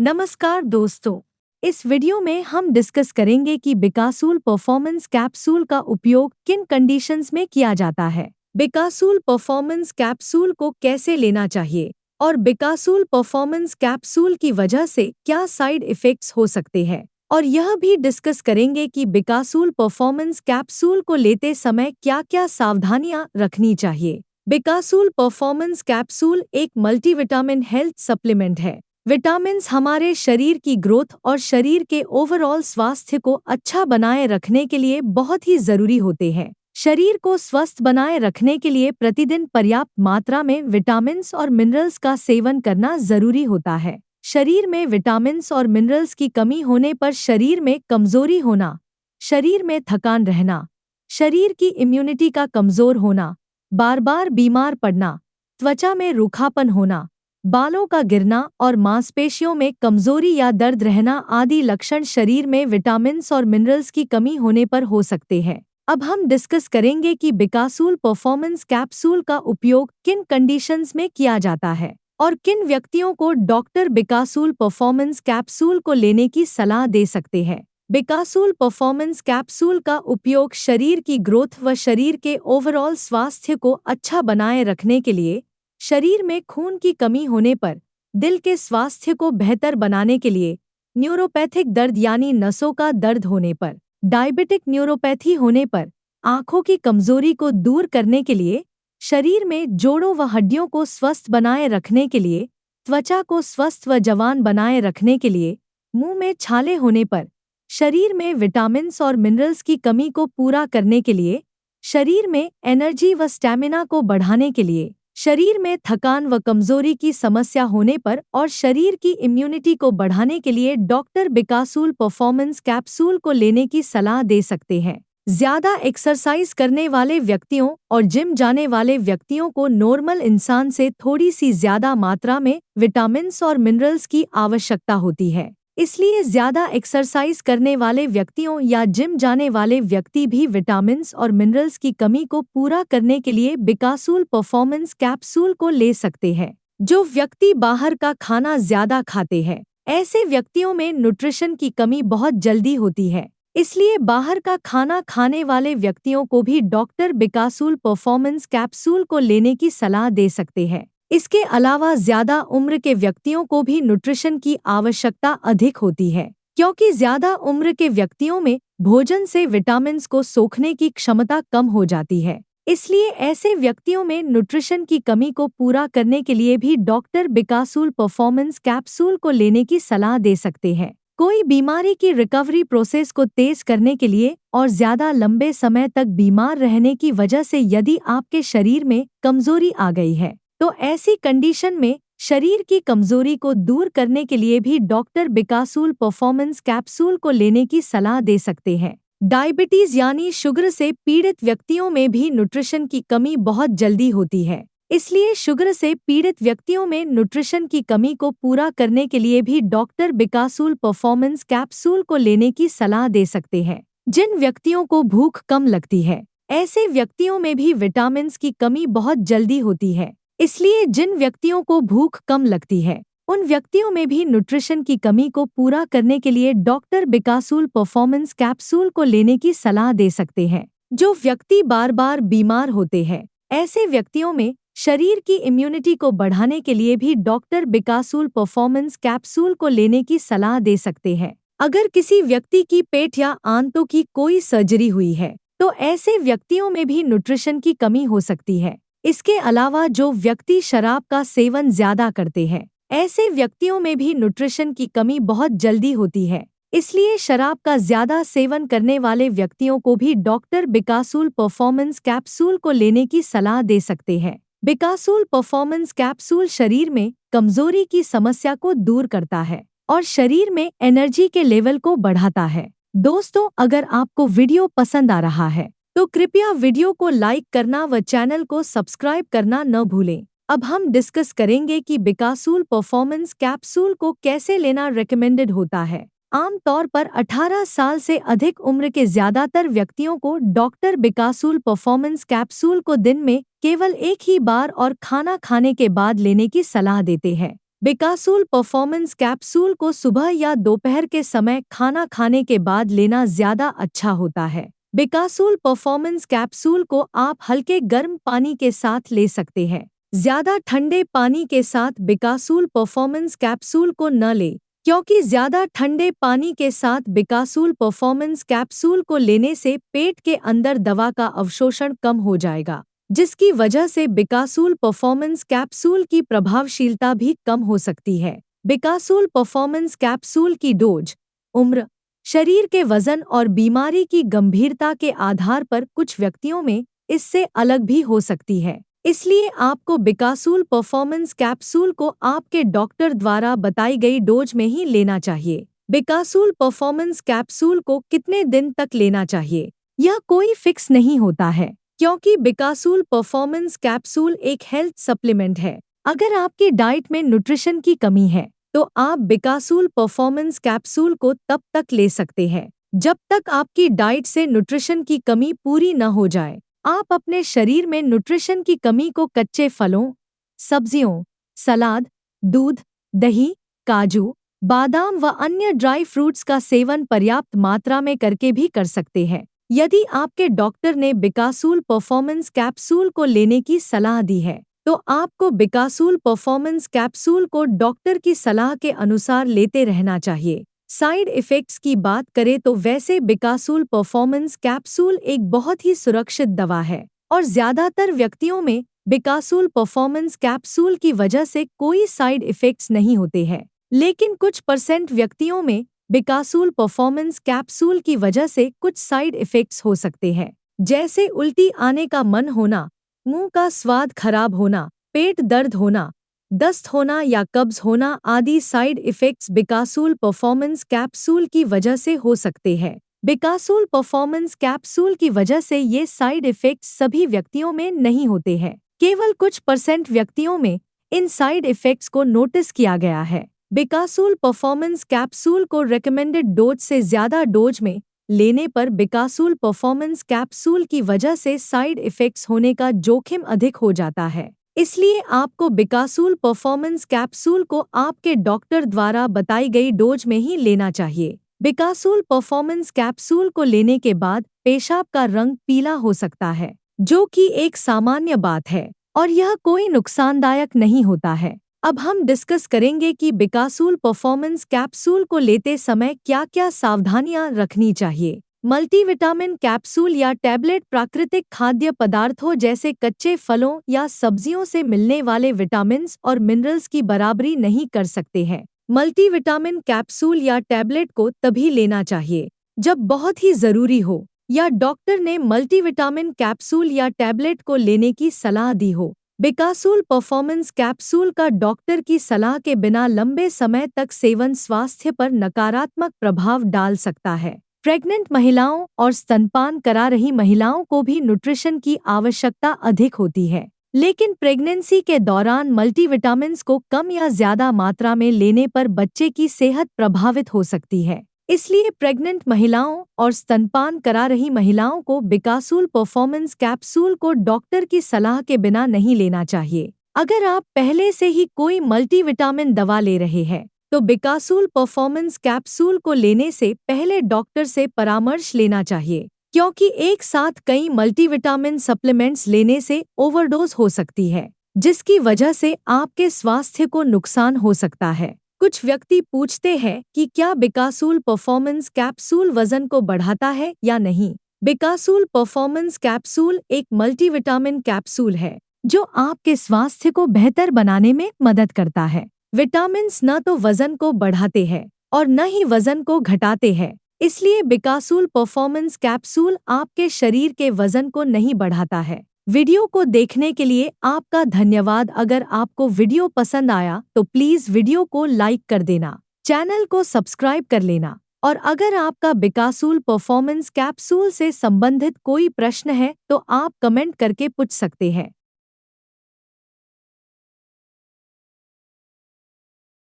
नमस्कार दोस्तों, इस वीडियो में हम डिस्कस करेंगे कि बिकासूल परफॉर्मेंस कैप्सूल का उपयोग किन कंडीशंस में किया जाता है। बिकासूल परफॉर्मेंस कैप्सूल को कैसे लेना चाहिए और बिकासूल परफॉर्मेंस कैप्सूल की वजह से क्या साइड इफ़ेक्ट्स हो सकते हैं, और यह भी डिस्कस करेंगे कि बिकासूल परफॉर्मेंस कैप्सूल को लेते समय क्या-क्या सावधानियां रखनी चाहिए। बिकासूल परफॉर्मेंस कैप्सूल एक मल्टीविटामिन हेल्थ सप्लीमेंट है। विटामिन्स हमारे शरीर की ग्रोथ और शरीर के ओवरऑल स्वास्थ्य को अच्छा बनाए रखने के लिए बहुत ही जरूरी होते हैं। शरीर को स्वस्थ बनाए रखने के लिए प्रतिदिन पर्याप्त मात्रा में विटामिन्स और मिनरल्स का सेवन करना जरूरी होता है। शरीर में विटामिन्स और मिनरल्स की कमी होने पर शरीर में कमजोरी होना, शरीर में थकान रहना, शरीर की इम्यूनिटी का कमजोर होना, बार बार बीमार पड़ना, त्वचा में रूखापन होना, बालों का गिरना और मांसपेशियों में कमजोरी या दर्द रहना आदि लक्षण शरीर में विटामिन्स और मिनरल्स की कमी होने पर हो सकते हैं। अब हम डिस्कस करेंगे कि बिकासूल परफॉर्मेंस कैप्सूल का उपयोग किन कंडीशंस में किया जाता है और किन व्यक्तियों को डॉक्टर बिकासूल परफॉर्मेंस कैप्सूल को लेने की सलाह दे सकते हैं। बिकासूल परफॉर्मेंस कैप्सूल का उपयोग शरीर की ग्रोथ व शरीर के ओवरऑल स्वास्थ्य को अच्छा बनाए रखने के लिए, शरीर में खून की कमी होने पर, दिल के स्वास्थ्य को बेहतर बनाने के लिए, न्यूरोपैथिक दर्द यानी नसों का दर्द होने पर, डायबिटिक न्यूरोपैथी होने पर, आंखों की कमजोरी को दूर करने के लिए, शरीर में जोड़ों व हड्डियों को स्वस्थ बनाए रखने के लिए, त्वचा को स्वस्थ व जवान बनाए रखने के लिए, मुंह में छाले होने पर, शरीर में विटामिन्स और मिनरल्स की कमी को पूरा करने के लिए, शरीर में एनर्जी व स्टैमिना को बढ़ाने के लिए, शरीर में थकान व कमजोरी की समस्या होने पर और शरीर की इम्यूनिटी को बढ़ाने के लिए डॉक्टर बिकासूल परफॉर्मेंस कैप्सूल को लेने की सलाह दे सकते हैं। ज्यादा एक्सरसाइज करने वाले व्यक्तियों और जिम जाने वाले व्यक्तियों को नॉर्मल इंसान से थोड़ी सी ज्यादा मात्रा में विटामिन्स और मिनरल्स की आवश्यकता होती है। इसलिए ज्यादा एक्सरसाइज करने वाले व्यक्तियों या जिम जाने वाले व्यक्ति भी विटामिन्स और मिनरल्स की कमी को पूरा करने के लिए बिकासूल परफॉर्मेंस कैप्सूल को ले सकते हैं। जो व्यक्ति बाहर का खाना ज्यादा खाते हैं, ऐसे व्यक्तियों में न्यूट्रिशन की कमी बहुत जल्दी होती है। इसलिए बाहर का खाना खाने वाले व्यक्तियों को भी डॉक्टर बिकासूल परफॉर्मेंस कैप्सूल को लेने की सलाह दे सकते हैं। इसके अलावा ज्यादा उम्र के व्यक्तियों को भी न्यूट्रिशन की आवश्यकता अधिक होती है, क्योंकि ज्यादा उम्र के व्यक्तियों में भोजन से विटामिन्स को सोखने की क्षमता कम हो जाती है। इसलिए ऐसे व्यक्तियों में न्यूट्रिशन की कमी को पूरा करने के लिए भी डॉक्टर बिकासूल परफॉर्मेंस कैप्सूल को लेने की सलाह दे सकते हैं। कोई बीमारी की रिकवरी प्रोसेस को तेज करने के लिए और ज्यादा लंबे समय तक बीमार रहने की वजह से यदि आपके शरीर में कमजोरी आ गई है, तो ऐसी कंडीशन में शरीर की कमजोरी को दूर करने के लिए भी डॉक्टर बिकासूल परफॉर्मेंस कैप्सूल को लेने की सलाह दे सकते हैं। डायबिटीज यानी शुगर से पीड़ित व्यक्तियों में भी न्यूट्रिशन की कमी बहुत जल्दी होती है। इसलिए शुगर से पीड़ित व्यक्तियों में न्यूट्रिशन की कमी को पूरा करने के लिए भी डॉक्टर बिकासूल परफॉर्मेंस कैप्सूल को लेने की सलाह दे सकते हैं। जिन व्यक्तियों को भूख कम लगती है, ऐसे व्यक्तियों में भी विटामिन्स की कमी बहुत जल्दी होती है। इसलिए जिन व्यक्तियों को भूख कम लगती है, उन व्यक्तियों में भी न्यूट्रिशन की कमी को पूरा करने के लिए डॉक्टर बिकासूल परफॉर्मेंस कैप्सूल को लेने की सलाह दे सकते हैं। जो व्यक्ति बार बार बीमार होते हैं, ऐसे व्यक्तियों में शरीर की इम्यूनिटी को बढ़ाने के लिए भी डॉक्टर बिकासूल परफॉर्मेंस कैप्सूल को लेने की सलाह दे सकते हैं। अगर किसी व्यक्ति की पेट या आंतों की कोई सर्जरी हुई है, तो ऐसे व्यक्तियों में भी न्यूट्रिशन की कमी हो सकती है। इसके अलावा जो व्यक्ति शराब का सेवन ज्यादा करते हैं, ऐसे व्यक्तियों में भी न्यूट्रिशन की कमी बहुत जल्दी होती है। इसलिए शराब का ज्यादा सेवन करने वाले व्यक्तियों को भी डॉक्टर बिकासूल परफॉर्मेंस कैप्सूल को लेने की सलाह दे सकते हैं। बिकासूल परफॉर्मेंस कैप्सूल शरीर में कमजोरी की समस्या को दूर करता है और शरीर में एनर्जी के लेवल को बढ़ाता है। दोस्तों, अगर आपको वीडियो पसंद आ रहा है तो कृपया वीडियो को लाइक करना व चैनल को सब्सक्राइब करना न भूलें। अब हम डिस्कस करेंगे कि बिकासूल परफॉर्मेंस कैप्सूल को कैसे लेना रेकमेंडेड होता है। आमतौर पर 18 साल से अधिक उम्र के ज्यादातर व्यक्तियों को डॉक्टर बिकासूल परफॉर्मेंस कैप्सूल को दिन में केवल एक ही बार और खाना खाने के बाद लेने की सलाह देते हैं। बिकासूल परफॉर्मेंस कैप्सूल को सुबह या दोपहर के समय खाना खाने के बाद लेना ज्यादा अच्छा होता है। बिकासूल परफॉर्मेंस कैप्सूल को आप हल्के गर्म पानी के साथ ले सकते हैं। ज्यादा ठंडे पानी के साथ बिकासूल परफॉर्मेंस कैप्सूल को न लें, क्योंकि ज्यादा ठंडे पानी के साथ बिकासूल परफॉर्मेंस कैप्सूल को लेने से पेट के अंदर दवा का अवशोषण कम हो जाएगा, जिसकी वजह से बिकासूल परफॉर्मेंस कैप्सूल की प्रभावशीलता भी कम हो सकती है। बिकासूल परफॉर्मेंस कैप्सूल की डोज, उम्र, शरीर के वजन और बीमारी की गंभीरता के आधार पर कुछ व्यक्तियों में इससे अलग भी हो सकती है। इसलिए आपको बिकासूल परफॉर्मेंस कैप्सूल को आपके डॉक्टर द्वारा बताई गई डोज में ही लेना चाहिए। बिकासूल परफॉर्मेंस कैप्सूल को कितने दिन तक लेना चाहिए, यह कोई फिक्स नहीं होता है, क्योंकि बिकासूल परफॉर्मेंस कैप्सूल एक हेल्थ सप्लीमेंट है। अगर आपकी डाइट में न्यूट्रिशन की कमी है, तो आप बिकासूल परफॉर्मेंस कैप्सूल को तब तक ले सकते हैं जब तक आपकी डाइट से न्यूट्रिशन की कमी पूरी न हो जाए। आप अपने शरीर में न्यूट्रिशन की कमी को कच्चे फलों, सब्जियों, सलाद, दूध, दही, काजू, बादाम व अन्य ड्राई फ्रूट्स का सेवन पर्याप्त मात्रा में करके भी कर सकते हैं। यदि आपके डॉक्टर ने बिकासूल परफॉर्मेंस कैप्सूल को लेने की सलाह दी है, तो आपको बिकासूल परफॉर्मेंस कैप्सूल को डॉक्टर की सलाह के अनुसार लेते रहना चाहिए। साइड इफ़ेक्ट्स की बात करें तो वैसे बिकासूल परफॉर्मेंस कैप्सूल एक बहुत ही सुरक्षित दवा है और ज़्यादातर व्यक्तियों में बिकासूल परफॉर्मेंस कैप्सूल की वजह से कोई साइड इफ़ेक्ट्स नहीं होते हैं। लेकिन कुछ % व्यक्तियों में बिकासूल परफॉर्मेंस कैप्सूल की वजह से कुछ साइड इफ़ेक्ट्स हो सकते हैं, जैसे उल्टी आने का मन होना, मुंह का स्वाद खराब होना, पेट दर्द होना, दस्त होना या कब्ज होना आदि साइड इफ़ेक्ट्स बिकासूल परफॉर्मेंस कैप्सूल की वजह से हो सकते हैं। बिकासूल परफॉर्मेंस कैप्सूल की वजह से ये साइड इफ़ेक्ट्स सभी व्यक्तियों में नहीं होते हैं, केवल कुछ % व्यक्तियों में इन साइड इफ़ेक्ट्स को नोटिस किया गया है। बिकासूल परफॉर्मेंस कैप्सूल को रेकमेंडेड डोज से ज़्यादा डोज में लेने पर बिकासूल परफॉर्मेंस कैप्सूल की वजह से साइड इफ़ेक्ट्स होने का जोखिम अधिक हो जाता है। इसलिए आपको बिकासूल परफॉर्मेंस कैप्सूल को आपके डॉक्टर द्वारा बताई गई डोज में ही लेना चाहिए। बिकासूल परफॉर्मेंस कैप्सूल को लेने के बाद पेशाब का रंग पीला हो सकता है, जो कि एक सामान्य बात है और यह कोई नुकसानदायक नहीं होता है। अब हम डिस्कस करेंगे कि बिकासूल परफॉर्मेंस कैप्सूल को लेते समय क्या-क्या सावधानियां रखनी चाहिए। मल्टीविटामिन कैप्सूल या टैबलेट प्राकृतिक खाद्य पदार्थों जैसे कच्चे फलों या सब्जियों से मिलने वाले विटामिन्स और मिनरल्स की बराबरी नहीं कर सकते हैं। मल्टीविटामिन कैप्सूल या टैबलेट को तभी लेना चाहिए जब बहुत ही जरूरी हो या डॉक्टर ने मल्टीविटामिन कैप्सूल या टैबलेट को लेने की सलाह दी हो। बिकासूल परफॉर्मेंस कैप्सूल का डॉक्टर की सलाह के बिना लंबे समय तक सेवन स्वास्थ्य पर नकारात्मक प्रभाव डाल सकता है। प्रेग्नेंट महिलाओं और स्तनपान करा रही महिलाओं को भी न्यूट्रिशन की आवश्यकता अधिक होती है, लेकिन प्रेगनेंसी के दौरान मल्टीविटामिन्स को कम या ज्यादा मात्रा में लेने पर बच्चे की सेहत प्रभावित हो सकती है। इसलिए प्रेग्नेंट महिलाओं और स्तनपान करा रही महिलाओं को बिकासूल परफॉर्मेंस कैप्सूल को डॉक्टर की सलाह के बिना नहीं लेना चाहिए। अगर आप पहले से ही कोई मल्टीविटामिन दवा ले रहे हैं, तो बिकासूल परफॉर्मेंस कैप्सूल को लेने से पहले डॉक्टर से परामर्श लेना चाहिए, क्योंकि एक साथ कई मल्टीविटामिन सप्लीमेंट्स लेने से ओवरडोज हो सकती है, जिसकी वजह से आपके स्वास्थ्य को नुकसान हो सकता है। कुछ व्यक्ति पूछते हैं कि क्या बिकासूल परफॉर्मेंस कैप्सूल वजन को बढ़ाता है या नहीं। बिकासूल परफॉर्मेंस कैप्सूल एक मल्टीविटामिन कैप्सूल है जो आपके स्वास्थ्य को बेहतर बनाने में मदद करता है। विटामिन्स न तो वजन को बढ़ाते हैं और न ही वजन को घटाते हैं, इसलिए बिकासूल परफॉर्मेंस कैप्सूल आपके शरीर के वजन को नहीं बढ़ाता है। वीडियो को देखने के लिए आपका धन्यवाद। अगर आपको वीडियो पसंद आया तो प्लीज वीडियो को लाइक कर देना, चैनल को सब्सक्राइब कर लेना और अगर आपका बिकासूल परफॉर्मेंस कैप्सूल से संबंधित कोई प्रश्न है तो आप कमेंट करके पूछ सकते हैं।